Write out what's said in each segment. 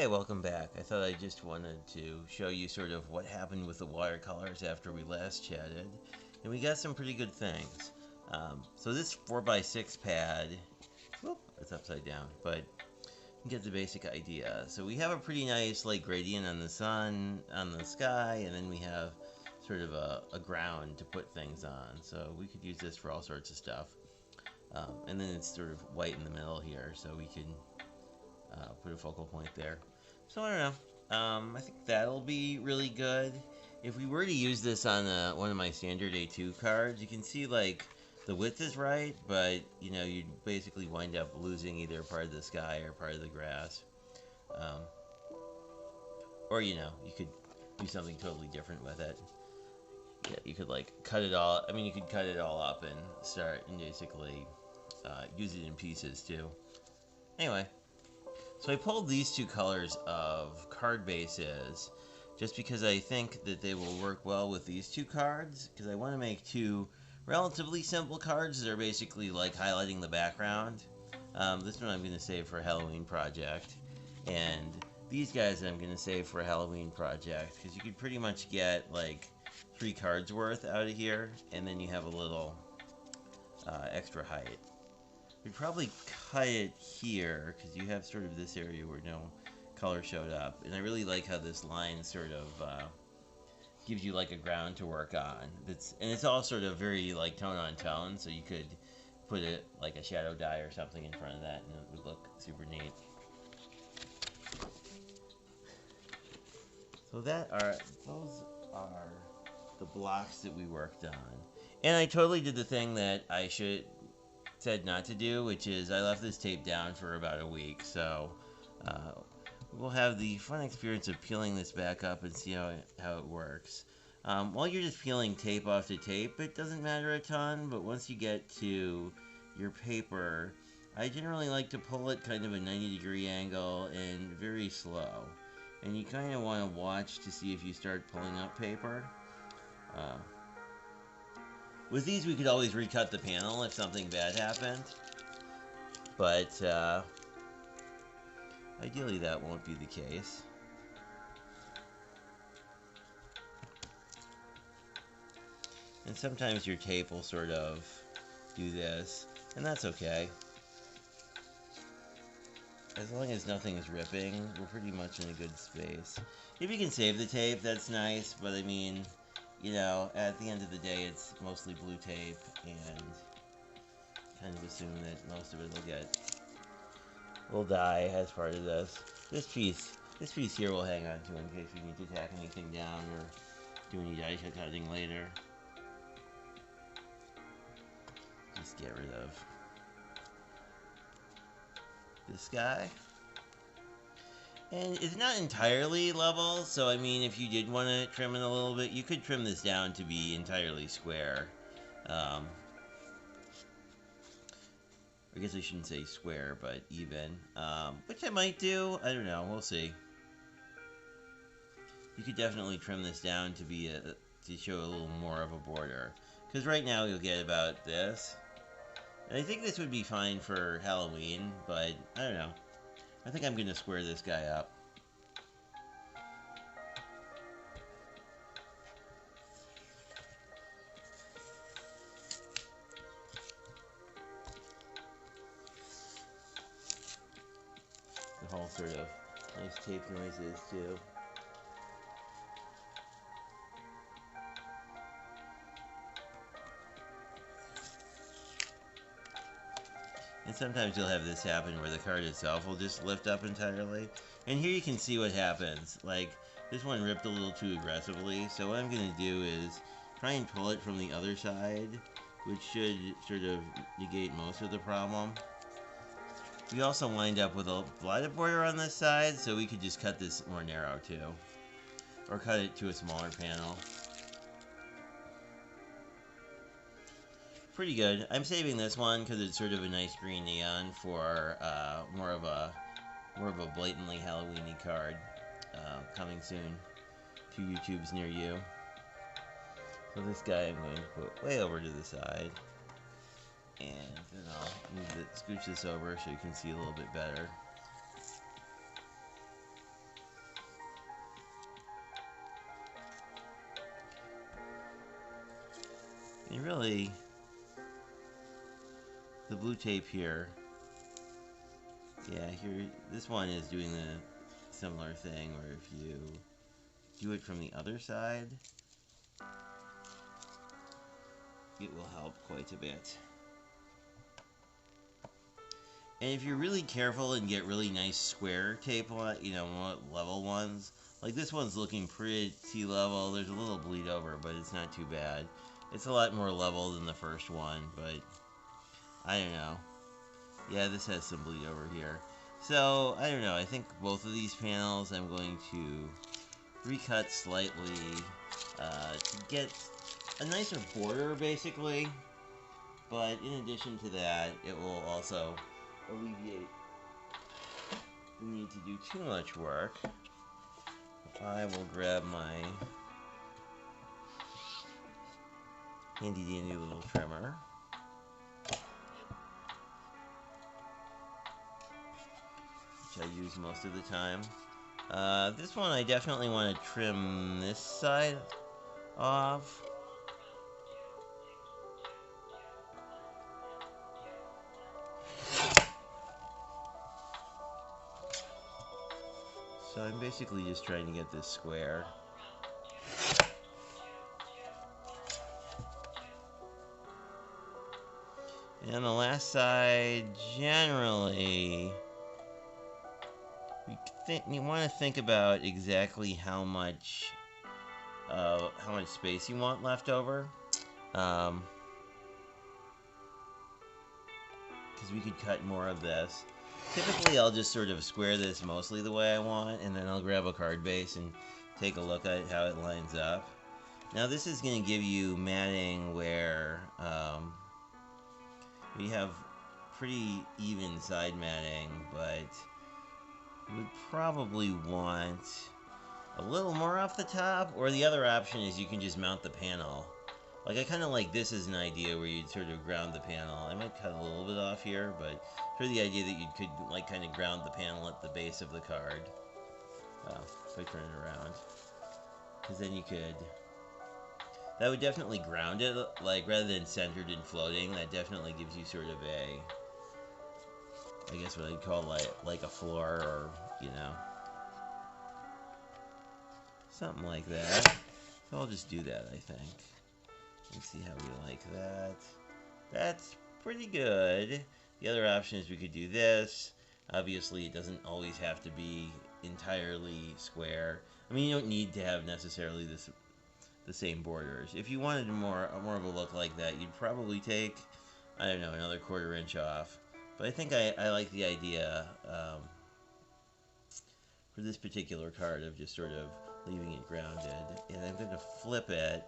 Hey, welcome back. I thought I just wanted to show you sort of what happened with the watercolors after we last chatted. And we got some pretty good things. So this 4x6 pad, whoop, it's upside down, but you get the basic idea. So we have a pretty nice like gradient on the sun, on the sky, and then we have sort of a ground to put things on. So we could use this for all sorts of stuff. And then it's sort of white in the middle here, so we can put a focal point there. So I don't know. I think that'll be really good. If we were to use this on one of my standard A2 cards, you can see like the width is right, but you know you'd basically wind up losing either part of the sky or part of the grass. Um, or you know you could do something totally different with it. Yeah, you could like cut it all. I mean, you could cut it all up and start and basically use it in pieces too. Anyway. So I pulled these two colors of card bases just because I think that they will work well with these two cards, because I want to make two relatively simple cards that are basically like highlighting the background. This one I'm going to save for a Halloween project, and these guys I'm going to save for a Halloween project, because you could pretty much get like 3 cards worth out of here, and then you have a little extra height. We'd probably cut it here, because you have sort of this area where no color showed up. And I really like how this line sort of gives you like a ground to work on. And it's all sort of very like tone on tone, so you could put it like a shadow die or something in front of that and it would look super neat. So those are the blocks that we worked on. And I totally did the thing that I said not to do, which is I left this tape down for about a week, so we'll have the fun experience of peeling this back up and see how it works. While you're just peeling tape off the tape, it doesn't matter a ton, but once you get to your paper, I generally like to pull it kind of a 90-degree angle and very slow. And you kind of want to watch to see if you start pulling up paper. With these, we could always recut the panel if something bad happened, but ideally that won't be the case. And sometimes your tape will sort of do this, and that's okay. As long as nothing's ripping, we're pretty much in a good space. If you can save the tape, that's nice, but I mean, you know, at the end of the day, it's mostly blue tape, and kind of assume that most of it will die as part of this. This piece here we'll hang on to in case we need to tack anything down or do any die cutting later. Just get rid of this guy. And it's not entirely level, so I mean, if you did want to trim it a little bit, you could trim this down to be entirely square. I guess I shouldn't say square, but even. Which I might do. I don't know. We'll see. You could definitely trim this down to be to show a little more of a border. Because right now you'll get about this. And I think this would be fine for Halloween, but I don't know. I think I'm going to square this guy up. The whole sort of nice tape noises too. And sometimes you'll have this happen where the card itself will just lift up entirely. And here you can see what happens. Like, this one ripped a little too aggressively, so what I'm going to do is try and pull it from the other side, which should sort of negate most of the problem. We also wind up with a blighted border on this side, so we could just cut this more narrow too. Or cut it to a smaller panel. Pretty good. I'm saving this one because it's sort of a nice green neon for more of a blatantly Halloweeny card coming soon to YouTubes near you. So this guy I'm going to put way over to the side, and then I'll scooch this over so you can see a little bit better. And really, the blue tape here, yeah, here, this one is doing the similar thing where if you do it from the other side, it will help quite a bit. And if you're really careful and get really nice square tape on, you know, level ones, like this one's looking pretty level. There's a little bleed over, but it's not too bad. It's a lot more level than the first one, but I don't know. Yeah, this has some bleed over here. So, I don't know. I think both of these panels I'm going to recut slightly to get a nicer border, basically. But in addition to that, it will also alleviate the need to do too much work. I will grab my handy dandy little trimmer. Which I use most of the time. This one I definitely want to trim this side off. So I'm basically just trying to get this square. And on the last side, generally, you want to think about exactly how much space you want left over. Because we could cut more of this. Typically, I'll just sort of square this mostly the way I want, and then I'll grab a card base and take a look at how it lines up. Now, this is going to give you matting where we have pretty even side matting, but we probably want a little more off the top, or the other option is you can just mount the panel. Like, I kind of like this as an idea where you'd sort of ground the panel. I might cut a little bit off here, but sort of the idea that you could, like, kind of ground the panel at the base of the card. Well, if I turn it around. Because then you could... That would definitely ground it, like, rather than centered and floating. That definitely gives you sort of a... I guess what I'd call, like a floor, or, you know... something like that. So I'll just do that, I think. Let's see how we like that. That's pretty good. The other option is we could do this. Obviously, it doesn't always have to be entirely square. I mean, you don't need to have necessarily the same borders. If you wanted more of a look like that, you'd probably take, I don't know, another 1/4 inch off. But I think I like the idea for this particular card of just sort of leaving it grounded. And I'm going to flip it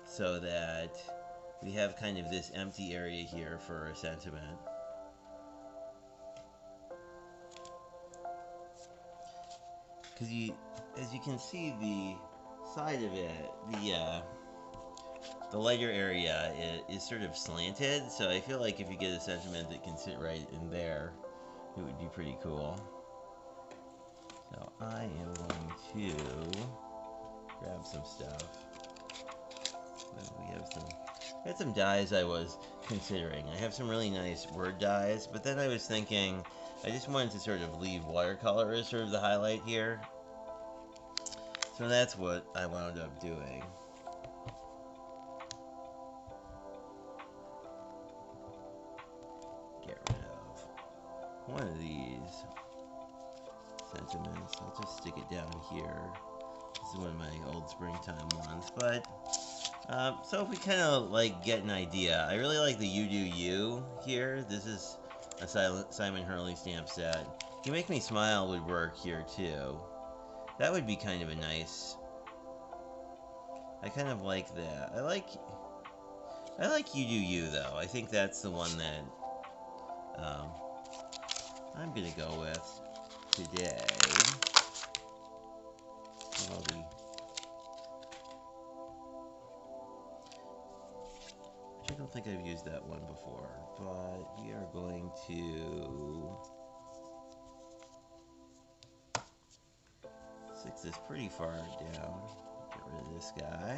so that we have kind of this empty area here for a sentiment. Because as you can see, the side of it, the lighter area is sort of slanted, so I feel like if you get a sentiment that can sit right in there, it would be pretty cool. So I am going to grab some stuff. We had some dies I was considering. I have some really nice word dies, but then I was thinking I just wanted to sort of leave watercolor as sort of the highlight here. So that's what I wound up doing. Get rid of one of these sentiments. I'll just stick it down here. This is one of my old springtime ones, but so if we kind of like get an idea, I really like the You Do You here. This is a Simon Hurley stamp set. You Make Me Smile would work here too. That would be kind of a nice... I kind of like that. I like You Do You though. I think that's the one that I'm gonna go with today. I don't think I've used that one before, but we are going to stick this pretty far down. Get rid of this guy.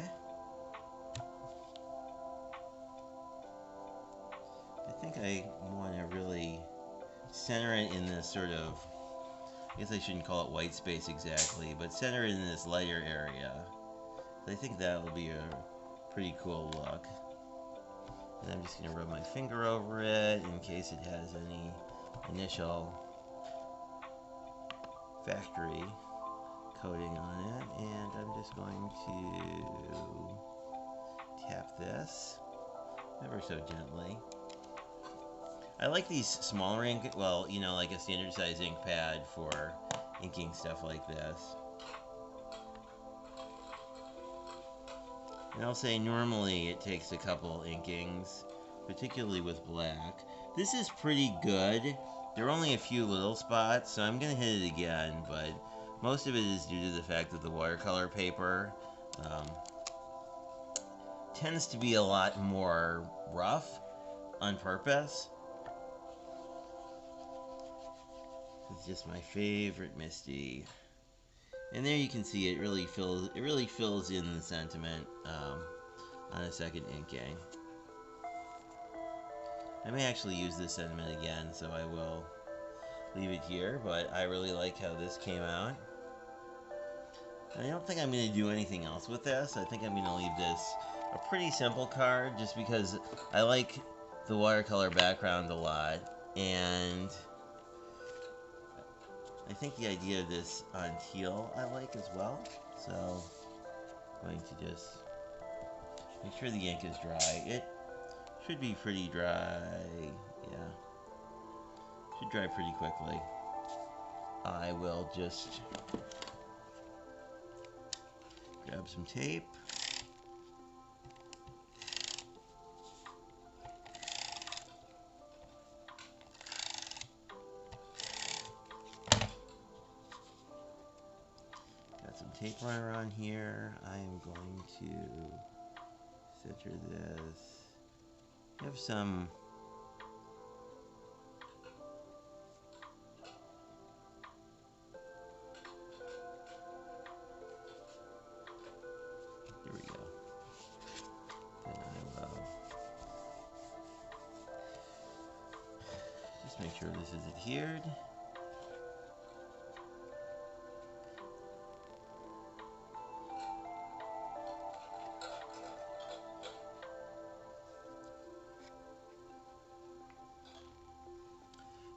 think I want to really center it in this sort of, I guess I shouldn't call it white space exactly, but center it in this lighter area. I think that will be a pretty cool look. And I'm just going to rub my finger over it in case it has any initial factory coating on it. And I'm just going to tap this ever so gently. I like these smaller ink, well, you know, like a standard size ink pad for inking stuff like this. And I'll say normally it takes a couple inkings, particularly with black. This is pretty good. There are only a few little spots, so I'm going to hit it again, but most of it is due to the fact that the watercolor paper tends to be a lot more rough on purpose. It's just my favorite Misty. And there you can see it really fills in the sentiment on a second inking. I may actually use this sentiment again, so I will leave it here, but I really like how this came out. And I don't think I'm going to do anything else with this. I think I'm going to leave this a pretty simple card, just because I like the watercolor background a lot, and I think the idea of this on teal I like as well. So I'm going to just make sure the ink is dry. It should be pretty dry. Yeah, should dry pretty quickly. I will just grab some tape. Got some tape runner on here. I am going to center this. I have some here we go. And I will just make sure this is adhered.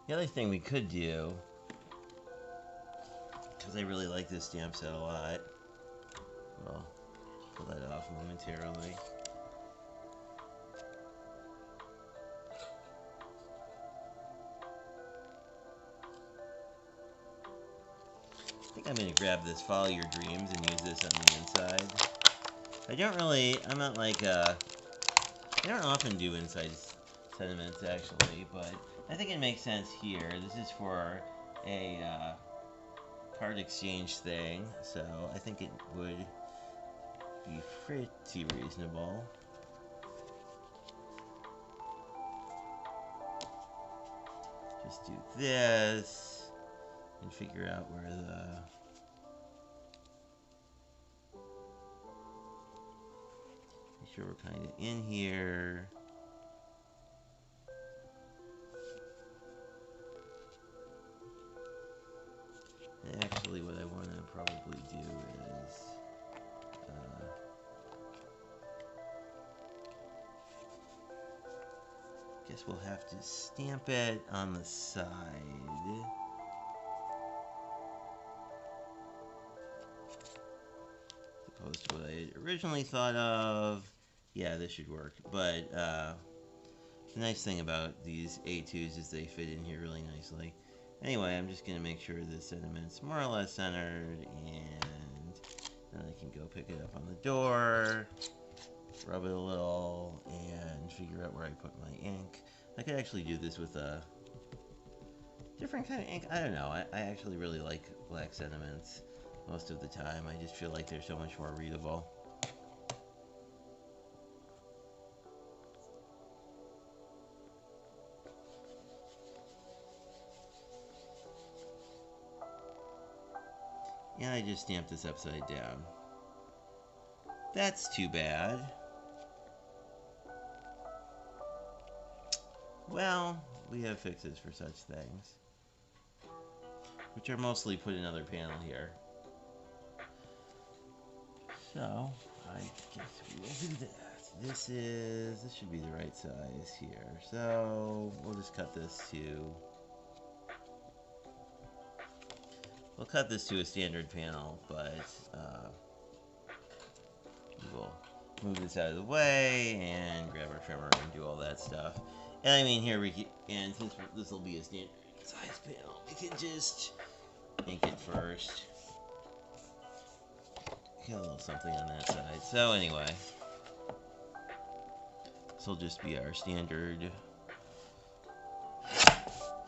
The other thing we could do, because I really like this stamp set a lot, well, pull that off momentarily. I think I'm going to grab this Follow Your Dreams and use this on the inside. I'm not like, I don't often do inside sentiments actually, but I think it makes sense here. This is for a card exchange thing, so I think it would be pretty reasonable. Just do this and figure out where make sure we're kind of in here. Actually, what I want to probably do is guess we'll have to stamp it on the side. As opposed to what I originally thought of. Yeah, this should work. But the nice thing about these A2s is they fit in here really nicely. Anyway, I'm just going to make sure the sentiment's more or less centered, and then I can go pick it up on the door, rub it a little, and figure out where I put my ink. I could actually do this with a different kind of ink. I don't know. I actually really like black sentiments most of the time. I just feel like they're so much more readable. And I just stamped this upside down. That's too bad. well, we have fixes for such things, which are mostly put another panel here. So, I guess we will do that. This should be the right size here. So, we'll just cut this to, we'll cut this to a standard panel, but we'll move this out of the way and grab our trimmer and do all that stuff. And I mean, here we can, and since this will be a standard size panel, we can just ink it first. Get a little something on that side. So anyway, this will just be our standard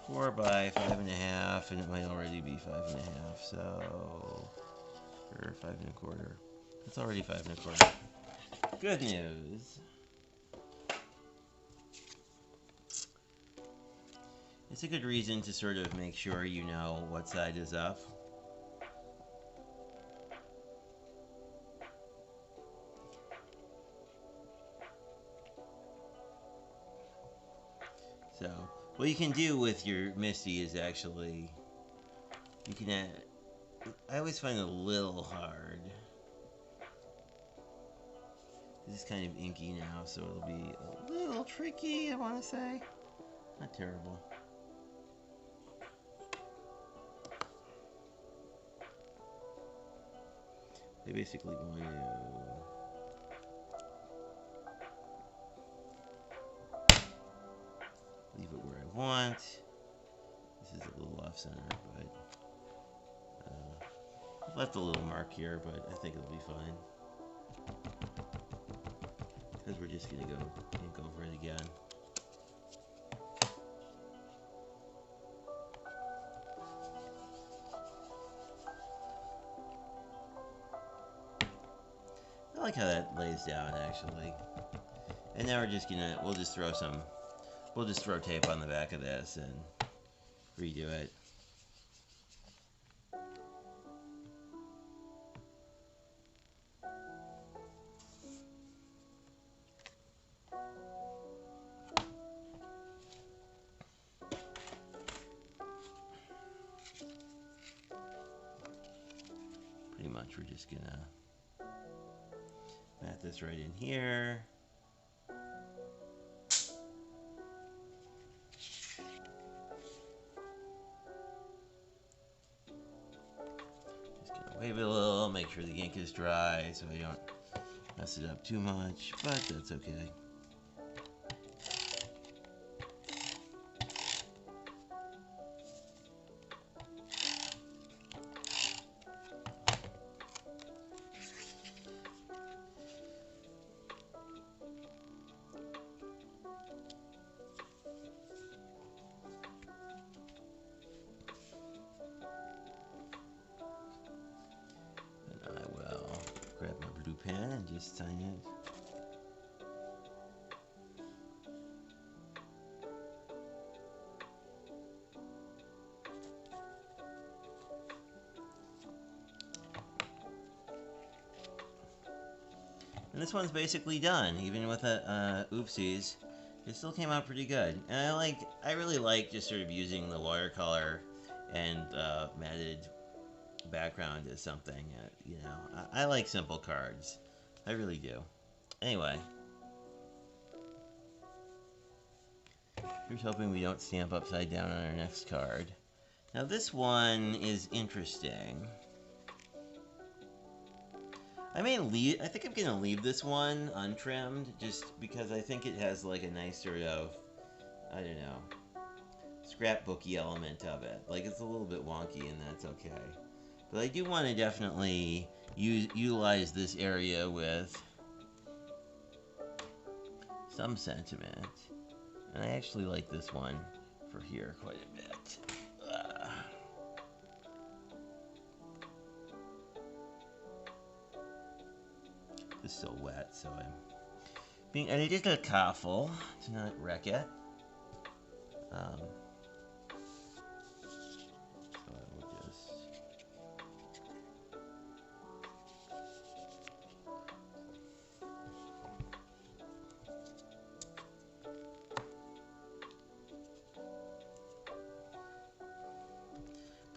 4 by 5.5, and it might already be 5.5. So, or 5 1/4. It's already 5 1/4. Good news. It's a good reason to sort of make sure you know what side is up. So, what you can do with your MISTI is actually, you can add, I always find it a little hard. This is kind of inky now, so it'll be a little tricky, I want to say. Not terrible. They basically want to leave it where I want. This is a little off center, but I've left a little mark here, but I think it'll be fine. Because we're just going to go ink over it again. I like how that lays down, actually. And now we're just gonna, we'll just throw tape on the back of this and redo it. Pretty much we're just gonna mat this right in here. Wave it a little, make sure the ink is dry so I don't mess it up too much, but that's okay. Grab my blue pen and just sign it. And this one's basically done, even with a oopsies. It still came out pretty good. And I really like just sort of using the watercolor and matted background as something, you know. I like simple cards. I really do. Anyway. Here's hoping we don't stamp upside down on our next card. Now this one is interesting. I think I'm gonna leave this one untrimmed just because I think it has like a nice sort of, I don't know, scrapbooky element of it. Like it's a little bit wonky and that's okay. But I do want to definitely utilize this area with some sentiment. And I actually like this one for here quite a bit. This is so wet, so I'm being a little careful to not wreck it.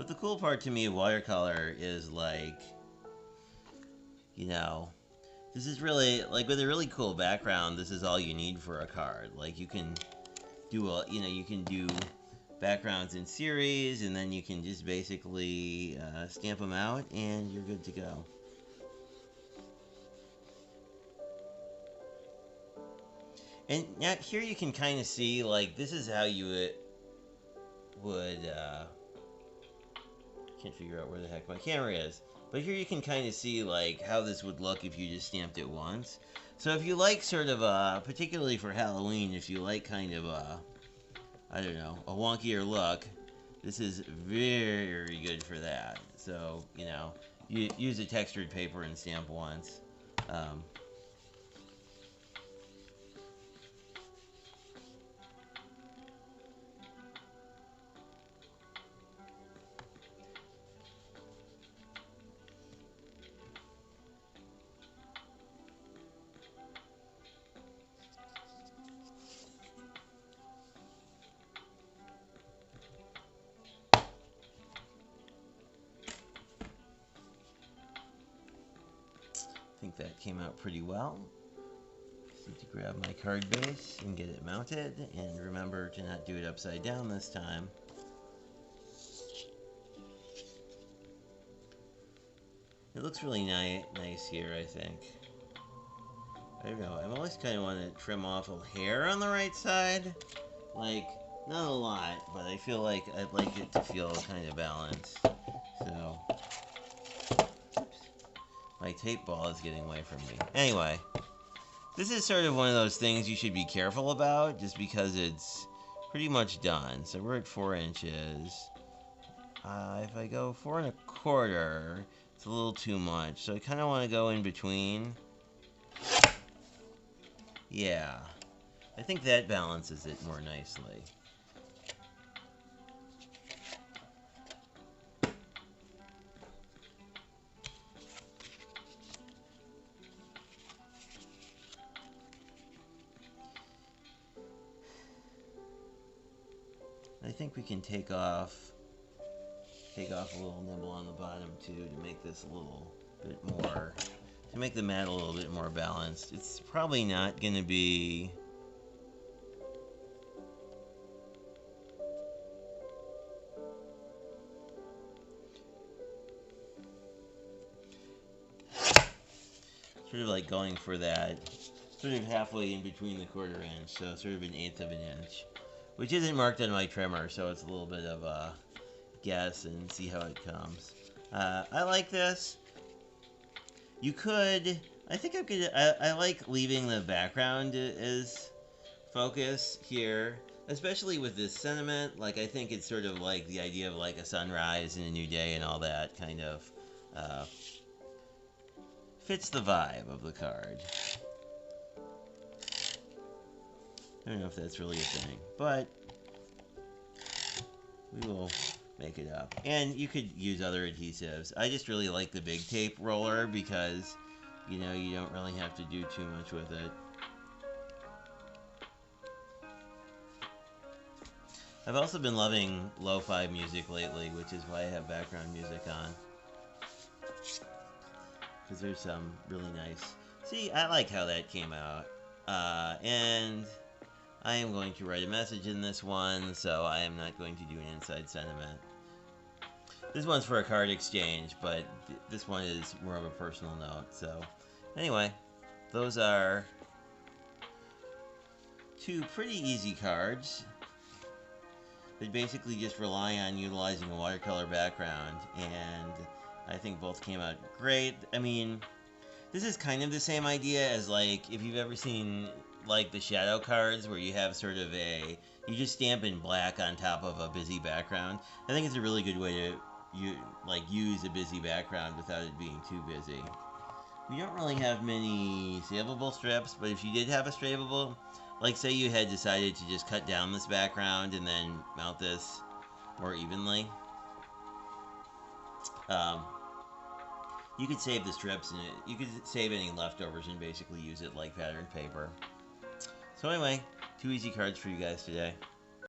But the cool part to me of watercolor is like, you know, this is really, like with a really cool background, this is all you need for a card. Like you can do you can do backgrounds in series, and then you can just basically stamp them out and you're good to go. And now here you can kind of see, like, this is how you would can't figure out where the heck my camera is. But here you can kind of see, like, how this would look if you just stamped it once. So if you like sort of, particularly for Halloween, if you like kind of, I don't know, a wonkier look, this is very good for that. So, you know, you use a textured paper and stamp once. I think that came out pretty well. Just need to grab my card base and get it mounted, and remember to not do it upside down this time. It looks really nice here, I think. I don't know, I always kind of want to trim off a hair on the right side. Like, not a lot, but I feel like I'd like it to feel kind of balanced. So, my tape ball is getting away from me. Anyway, this is sort of one of those things you should be careful about, just because it's pretty much done. So we're at 4 inches. If I go 4 1/4, it's a little too much. So I kind of want to go in between. Yeah, I think that balances it more nicely. I think we can take off a little nibble on the bottom too to make this a little bit more, to make the mat a little bit more balanced. It's probably not going to be sort of like going for that sort of halfway in between the 1/4 inch, so sort of an 1/8 of an inch, which isn't marked on my trimmer, so it's a little bit of a guess and see how it comes. I like this. You could, I think I'm gonna, I like leaving the background as focus here, especially with this sentiment. Like, I think it's sort of like the idea of like a sunrise and a new day and all that kind of fits the vibe of the card. I don't know if that's really a thing, but we will make it up. And you could use other adhesives. I just really like the big tape roller because, you know, you don't really have to do too much with it. I've also been loving lo-fi music lately, which is why I have background music on. Because there's some really nice... See, I like how that came out. And I am going to write a message in this one, so I am not going to do an inside sentiment. This one's for a card exchange, but this one is more of a personal note. So, anyway, those are 2 pretty easy cards that basically just rely on utilizing a watercolor background, and I think both came out great. I mean, this is kind of the same idea as, like, if you've ever seen, like, the shadow cards where you have sort of you just stamp in black on top of a busy background. I think it's a really good way to use a busy background without it being too busy. We don't really have many savable strips, but if you did have a stripable, like say you had decided to just cut down this background and then mount this more evenly, you could save the strips and you could save any leftovers and basically use it like patterned paper. So anyway, 2 easy cards for you guys today.